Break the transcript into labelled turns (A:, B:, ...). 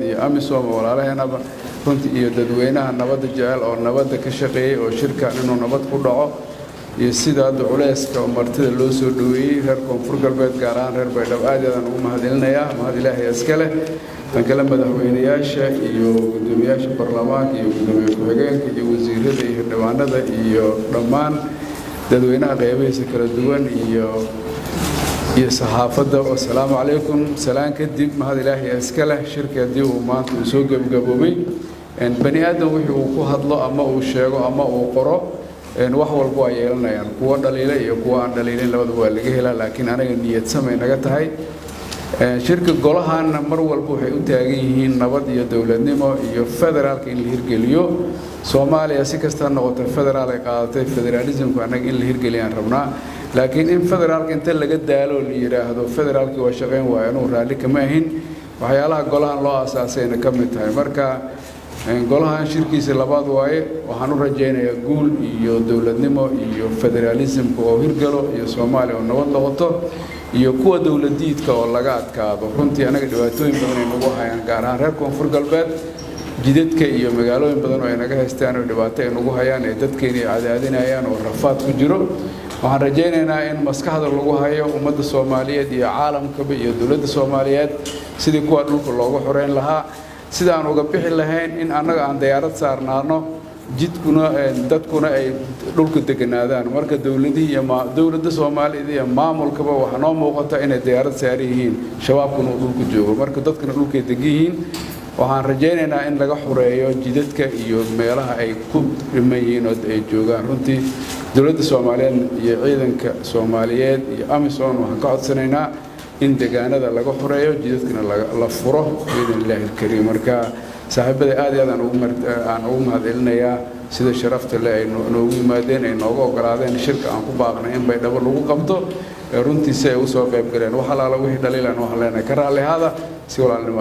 A: iyo amisom walaalaheenaba runtii iyo dadweynaha nabadda jecel oo nabadda ka shaqeeyay oo shirkan inuu nabad ku dhaco iyo sida culayska oo martida loo soo dhaweeyay reer koonfur galbeed gaar ahaan reer baydhabo aad ayaan ugu mahadcelinayaa mahad ilaahay iska leh tan kale madaxweynayaasha iyo gudoomiyaasha baarlamaanka iyo gudoomiye ku-xigeenka iyo wasiirada iyo xildhibaanada iyo dhammaan dadweynaha qaybihiisa kala duwan iyo saxaafadda assalaamu calaykum salaan kadib mahad ilaahay iska leh shirkadii uu maanta soo gabagaboobay bani aadam wixii uu ku hadlo ama uu sheego ama uu qoro wax walba waa yeelanayaan kuwa dhaliila iyo kuwa aan dhaliilin labadaba waa laga helaa laakiin anaga niyad samay naga tahay shirka golahaana mar walba waxay u taagan yihiin nabad iyo dowladnimo iyo federaalka in la hirgeliyo Soomaaliya si kasta noqoto federaal ay qaadatay federalismku anaga in la hirgeliyaan rabnaa laakiin in federaalka inta laga daalo la yiraahdo federaalki waa shaqeyn waa inuu raali kama ahin waxyaalaha golahan loo asaasayna ka mid tahay marka golahan shirkiisa labaad waaye waxaan u rajaynayaa guul iyo dowladnimo iyo federalismku oo hirgalo iyo Soomaaliya oo nabad noqoto iyo kuwa dowladiidka oo laga adkaado runtii anaga dhibaatooyin badan ay nagu hayaan gaar ahaan reer koonfur galbeed jidadka iyo magaalooyin badan oo ay naga haystaan oo dhibaato ay nagu hayaan ee dadkeena cadaadinayaan oo rafaad ku jiro waxaan rajaynaynaa in maskaxda lagu hayo ummadda Soomaaliyeed iyo caalamkaba iyo dawladda Soomaaliyeed sidii kuwa dhulka loogu xoreyn lahaa sidaan uga bixi lahayn in anaga aan diyaarad saarnaano jidkuna dadkuna ay dhulka deganaadaan marka dawladda Soomaaliyeed iyo maamulkaba waxa noo muuqata inay diyaarad saariyihiin shabaabkuna dhulka joogo marka dadkuna dhulka degiyihiin waxaan rajaynaynaa in laga xoreeyo jidadka iyo meelaha ay ku dhimayeen oo ay joogaan runtii dawladda Soomaaliyeed iyo ciidanka Soomaaliyeed iyo amisom waxaan ka codsanaynaa in deegaanada laga xoreeyo jidadkana la furo ilaahay kariim marka saaxiibada aad iyo aad aan ugu mahadcelinayaa sida sharafta leh ay noogu yimaadeen ay nooga ogolaadeen shirka aan ku baaqnay in Baydhabo lagu qabto runtii si ay u soo qayb galeen waxa la wixii dhaliilan wax leenahay ka raali hada si walaalnimo